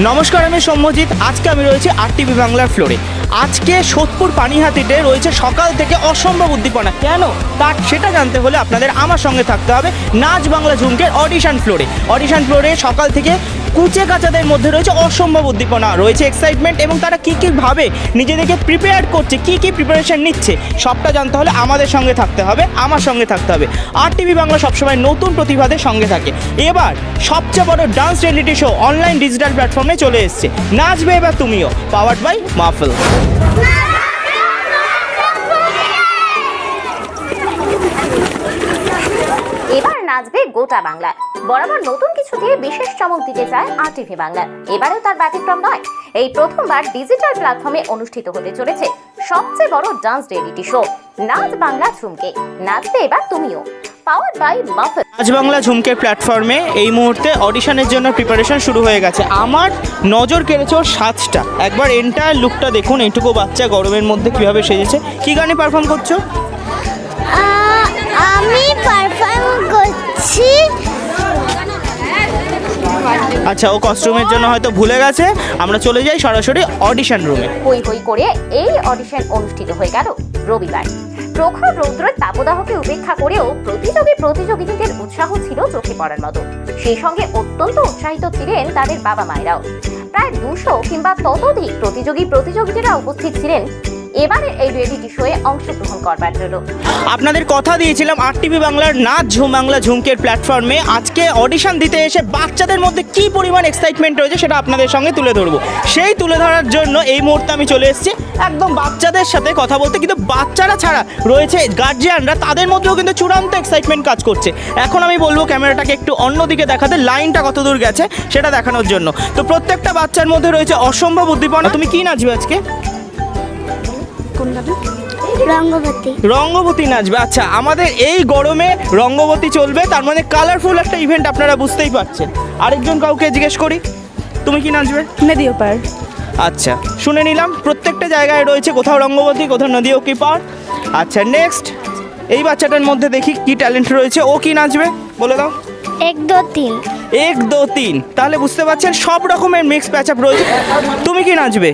নমস্কার, আমি সৌম্যজিৎ। আজকে আমি রয়েছি আরটিভি বাংলার ফ্লোরে। আজকে সোদপুর পানিহাটিতে রয়েছে সকাল থেকে অসম্ভব উদ্দীপনা। কেন সেটা জানতে হলে আপনাদের আমার সঙ্গে থাকতে হবে নাচ বাংলা ঝুমকের অডিশন ফ্লোরে সকাল থেকে কুচে কাচাদের মধ্যে রয়েছে অসম্ভব উদ্দীপনা, রয়েছে এক্সাইটমেন্ট, এবং তারা কী ভাবে নিজেদেরকে প্রিপেয়ার করছে, কী প্রিপারেশন নিচ্ছে, সবটা জানতে হলে আমাদের সঙ্গে থাকতে হবে, আমার সঙ্গে থাকতে হবে। আরটিভি বাংলা সবসময় নতুন প্রতিভাদের সঙ্গে থাকে। এবার সবচেয়ে বড় dance reality show online digital প্ল্যাটফর্মে চলে এসছে, নাচবে এবার তুমিও, পাওয়ার্ড বাই মাহফিল। এবার নাচবে গোটা বাংলা। বরাবর নতুন কিছু দিয়ে বিশেষ চমক দিতে চায় আরটিভি বাংলা। এবারেও তার ব্যতিক্রম নয়। এই প্রথমবার ডিজিটাল প্ল্যাটফর্মে অনুষ্ঠিত হতে চলেছে সবচেয়ে বড় ডান্স রিয়েলিটি শো নাচ বাংলা ঝুমকে, নাচবে এবার তুমিও, পাওয়ার্ড বাই মাহফিল। নাচ বাংলা ঝুমকের প্ল্যাটফর্মে এই মুহূর্তে অডিশনের জন্য প্রিপারেশন শুরু হয়ে গেছে। আমার নজর কেড়েছে ওর সাজটা। একবার এন্টায়ার লুকটা দেখুন, এইটুকু বাচ্চা গরমের মধ্যে কিভাবে সেজেছে। কি গানে পারফর্ম করছো? আমি পারফর্ম করছি। আচ্ছা, ও কস্টিউমের জন্য হয়তো ভুলে গেছে। আমরা চলে যাই সরাসরি অডিশন রুমে। হই হই করে এই অডিশন অনুষ্ঠিত হয়ে গেল রবিবার। প্রখর রৌদ্রের তাপদাহকে উপেক্ষা করেও প্রতিযোগীদের উৎসাহ ছিল চোখে পড়ার মতো। সেই সঙ্গে অত্যন্ত উৎসাহিত ছিলেন তাদের বাবা মায়েরাও। প্রায় 200 কিংবা ততোধিক প্রতিযোগীরা উপস্থিত ছিলেন এবারে এই রিয়েলিটি শোয়ে অংশগ্রহণ করবার জন্য। আপনাদের কথা দিয়েছিলাম আরটিভি বাংলার নাচ বাংলা ঝুমকের প্ল্যাটফর্মে আজকে অডিশন দিতে এসে বাচ্চাদের মধ্যে কি পরিমাণ এক্সাইটমেন্ট রয়েছে সেটা আপনাদের সঙ্গে তুলে ধরবো। সেই তুলে ধরার জন্য এই মুহূর্তে আমি চলে এসেছি একদম বাচ্চাদের সাথে কথা বলতে। কিন্তু বাচ্চারা ছাড়া রয়েছে গার্জিয়ানরা, তাদের মধ্যেও কিন্তু চূড়ান্ত এক্সাইটমেন্ট কাজ করছে। এখন আমি বলবো ক্যামেরাটাকে একটু অন্যদিকে দেখাতে, লাইনটা কত দূর গেছে সেটা দেখানোর জন্য। তো প্রত্যেকটা বাচ্চার মধ্যে রয়েছে অসম্ভব উদ্দীপনা। তুমি কি নাচবে আজকে? রঙ্গবতী নাচবে। আচ্ছা, আমাদের এই গরমে রঙ্গবতী চলবে, তার মানে কালারফুল একটা ইভেন্ট, আপনারা বুঝতেই পারছেন। আরেকজন কাউকে জিজ্ঞেস করি, তুমি কি নাচবে? নদীও পার। আচ্ছা, শুনে নিলাম প্রত্যেকটা জায়গায় রয়েছে, কোথাও রঙ্গবতী, কোথাও নদীও কি পার। আচ্ছা, নেক্সট এই বাচ্চাটার মধ্যে দেখি কি ট্যালেন্ট রয়েছে। ও কি নাচবে বলে দাও। 1 2 3। 1 2 3। তাহলে বুঝতে পারছেন সব রকমের মিক্স প্যাচ আপ রয়েছে। তুমি কি নাচবে?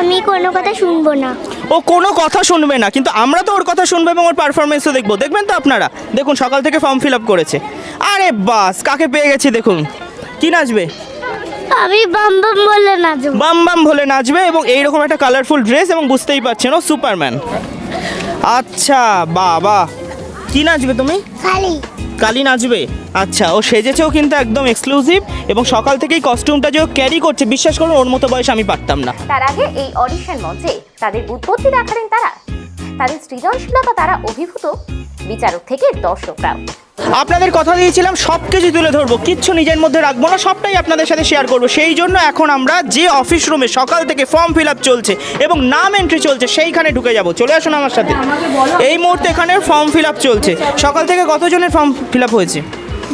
আমি কোনো কথা শুনবো না। ও কোনো কথা শুনবে না, কিন্তু আমরা তো ওর কথা শুনবো এবং ওর পারফরমেন্সও দেখবো। দেখবেন তো আপনারা, দেখুন সকাল থেকে ফর্ম ফিল আপ করেছে। আরে বাস, কাকে পেয়ে গেছি দেখুন। কি নাচবে? আমি বাম বাম বলে নাচবো। বাম বাম বলে নাচবে, এবং এইরকম একটা কালারফুল ড্রেস, এবং বুঝতেই পারছেন ও সুপারম্যান। আচ্ছা, বাবা, কি নাচবে তুমি? কালী নাচবে। আচ্ছা, ও সেজেছেও কিন্তু একদম এক্সক্লুসিভ, এবং সকাল থেকেই কস্টিউমটা যে ও ক্যারি করছে, বিশ্বাস করুন ওর মতো বয়স আমি পারতাম না। তার আগে এই অডিশন মঞ্চে তাদের উৎপত্তি দেখালেন তারা, তাদের সৃজনশীলতা তারা অভিভূত, বিচারক থেকে দর্শকরাও। আপনাদের কথা দিয়েছিলাম সব কিছু তুলে ধরবো, কিচ্ছু নিজের মধ্যে রাখবো না, সবটাই আপনাদের সাথে শেয়ার করবো। সেই জন্য এখন আমরা যে অফিস রুমে সকাল থেকে ফর্ম ফিল আপ চলছে এবং নাম এন্ট্রি চলছে, সেইখানে ঢুকে যাব। চলে আসুন আমার সাথে। এই মুহূর্তে এখানে ফর্ম ফিল আপ চলছে। সকাল থেকে কতজনের ফর্ম ফিল আপ হয়েছে?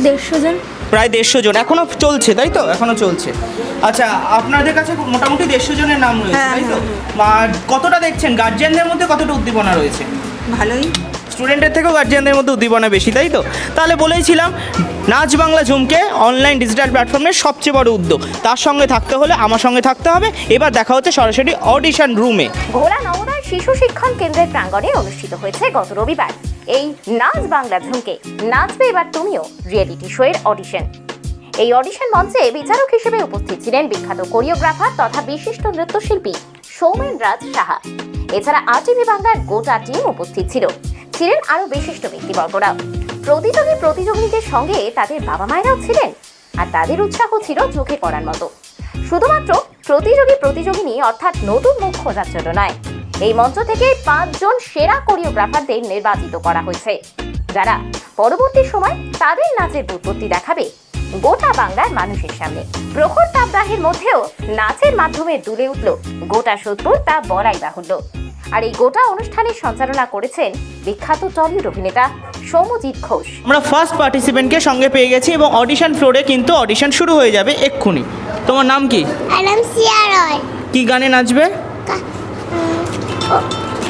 150 জন। প্রায় 150 জন। এখনো চলছে, তাই তো? এখনো চলছে। আচ্ছা, আপনাদের কাছে মোটামুটি 150 জনের নাম রয়েছে, তাই তো? আর কতটা দেখছেন গার্জিয়ানদের মধ্যে কতটা উদ্দীপনা রয়েছে? ভালোই। স্টুডেন্টের থেকেও গার্জিয়ানদের মধ্যে উদ্দীপনা বেশি, তাই তো? তাহলে বলেইছিলাম নাচ বাংলা ঝুমকে অনলাইন ডিজিটাল প্ল্যাটফর্মের সবচেয়ে বড় উদ্যোগ। তার সঙ্গে থাকতে হলে আমার সঙ্গে থাকতে হবে। এবার দেখা হচ্ছে সরাসরি অডিশন রুমে। ঘোড়া নবোদয় শিশু শিক্ষণ কেন্দ্রের প্রাঙ্গণে অনুষ্ঠিত হয়েছে গত রবিবার এই নাচ বাংলা ঝুমকে, নাচবে এবার তুমিও রিয়েলিটি শো এর অডিশন। এই অডিশন মঞ্চে বিচারক হিসেবে উপস্থিত ছিলেন বিখ্যাত কোরিওগ্রাফার তথা বিশিষ্ট নৃত্যশিল্পী সৌমেন রাজ সাহা। এছাড়া আরটিভি বাংলার গোটা টিম উপস্থিত ছিলেন আরো বিশিষ্ট ব্যক্তিবর্গরাও। প্রতিযোগীদের সঙ্গে তাদের বাবা মায়েরাও ছিলেন, আর তাদের উৎসাহ ছিল চোখে পড়ার মতো। শুধুমাত্র প্রতিযোগিনী অর্থাৎ নতুন মুখ খোঁজার জন্য নয়, এই মঞ্চ থেকে 5 জন সেরা কোরিওগ্রাফারদের নির্বাচিত করা হয়েছে, যারা পরবর্তী সময় তাদের নাচের উৎপত্তি দেখাবে গোটা বাংলার মানুষের সামনে। প্রখর তাপদাহের মধ্যেও নাচের মাধ্যমে দুলে উঠল গোটা সোদপুর, তা বলাই বাহুল্য। আর এই গোটা অনুষ্ঠানের সঞ্চালনা করেছেন বিখ্যাত টলিউড অভিনেতা সৌম্যজিৎ ঘোষ। আমরা ফার্স্ট পার্টিসিপেন্টকে সঙ্গে পেয়ে গেছি, এবং অডিশন ফ্লোরে কিন্তু অডিশন শুরু হয়ে যাবে এক্ষুনি। তোমার নাম কি? আনামসিয়া রয়। কি গানে নাচবে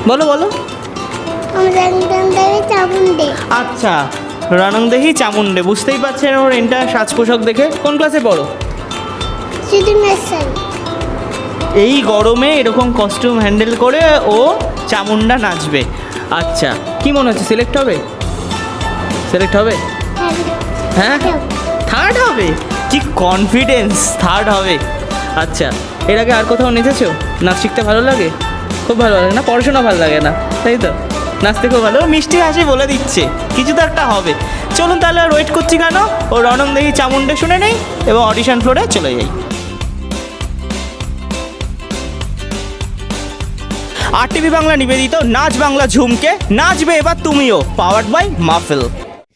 বলো বলো। আচ্ছা, রণংদেহী চামুন্ডে। বুঝতেই পারছেন ওর এটা সাজ পোশাক দেখে। কোন ক্লাসে পড়ো? যদি মেশাই এই গরমে এরকম কস্টিউম হ্যান্ডেল করে ও চামুন্ডা নাচবে। আচ্ছা, কি মনে হচ্ছে সিলেক্ট হবে? সিলেক্ট হবে? হ্যাঁ, থার্ড হবে? কি কনফিডেন্স, থার্ড হবে। আচ্ছা, এর আগে আর কোথাও নেচেছো? নাচ শিখতে ভালো লাগে? খুব ভালো লাগে না? পড়াশোনা ভালো লাগে না, তাই তো? নাচতে খুব ভালো। মিষ্টি হাসি বলে দিচ্ছে কিছু তো একটা হবে। চলুন তাহলে আর ওয়েট করছি কেন, ও রণং দেখি চামুন্ডা শুনে নেই এবং অডিশন ফ্লোরে চলে যাই। RTV বাংলা নিবেদিত নাচ বাংলা ঝুমকে, নাচবে এবার তুমিও, পাওয়ার্ড বাই মাহফিল।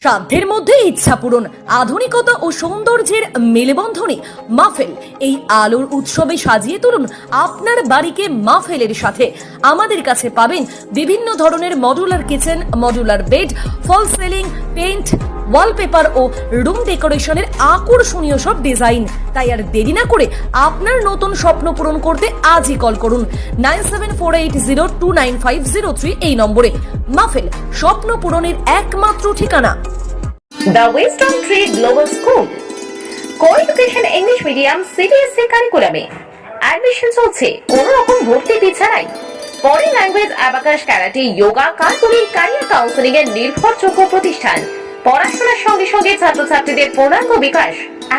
সাধ্যের মধ্যে ইচ্ছা পূরণ, আধুনিকতা ও সৌন্দর্যের মেলবন্ধনে মাহফিল। এই আলোর উৎসবে সাজিয়ে তুলুন আপনার বাড়িকে মাহফিলের সাথে। আমাদের কাছে পাবেন বিভিন্ন ধরনের মডুলার কিচেন, মডুলার বেড, ফল সিলিং, পেইন্ট, ওয়ালপেপার ও রুম ডেকোরেশনের আকর্ষণীয় সব ডিজাইন। তাই আর দেরি না করে আপনার নতুন স্বপ্ন পূরণ করতে আজই কল করুন 9748029503 এই নম্বরে। মাহফিল, স্বপ্ন পূরণের একমাত্র ঠিকানা। The Wisdom Tree Global School, Co-education English Medium CBSE কারিকুলামে অ্যাডমিশন চলছে, কোনো রকম ভর্তি ফি ছাড়াই। Foreign language, abacus, karate, yoga, কারিকুলিং, ক্যারিয়ার কাউন্সেলিং এর নির্ভরযোগ্য প্রতিষ্ঠান। পড়াশোনার সঙ্গে সঙ্গে ছাত্রছাত্রীদের পূর্ণাঙ্গ বিকাশ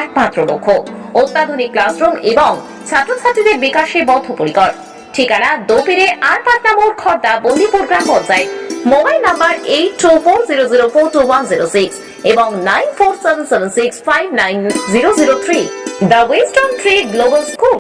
একমাত্র লক্ষ্য। অত্যাধুনিক ক্লাসরুম এবং ছাত্রছাত্রীদের বিকাশে বদ্ধপরিকর। ঠিকানা দোপিরে আর পাটনা মোড়, খর্দা, বন্দিপুর গ্রাম পঞ্চায়েত। মোবাইল নাম্বার 8240042106 এবং 9477659003। The Wisdom Tree Global School.